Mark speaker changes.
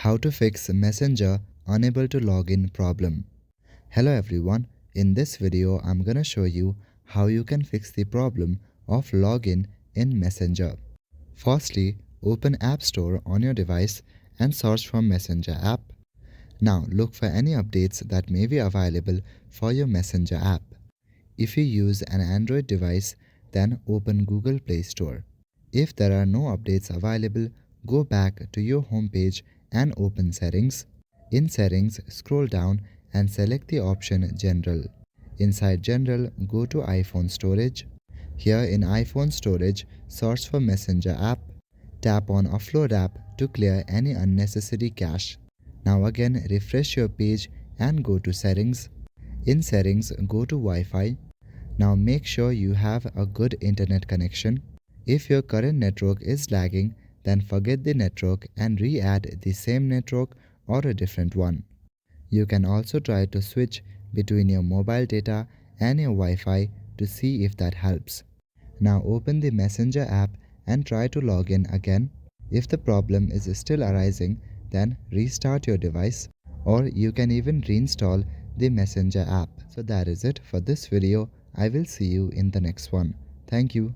Speaker 1: How to fix Messenger unable to log in problem. Hello everyone, in this video I'm gonna show you how you can fix the problem of login in Messenger. Firstly, open App Store on your device and search for Messenger app. Now look for any updates that may be available for your Messenger app. If you use an Android device, then open Google Play Store. If there are no updates available, go back to your home page and open Settings. In Settings, scroll down and select the option General. Inside General, go to iPhone Storage. Here in iPhone Storage, search for Messenger app. Tap on Offload app to clear any unnecessary cache. Now again, refresh your page and go to Settings. In Settings, go to Wi-Fi. Now make sure you have a good internet connection. If your current network is lagging, then forget the network and re-add the same network or a different one. You can also try to switch between your mobile data and your Wi-Fi to see if that helps. Now open the Messenger app and try to log in again. If the problem is still arising, then restart your device, or you can even reinstall the Messenger app. So that is it for this video. I will see you in the next one. Thank you.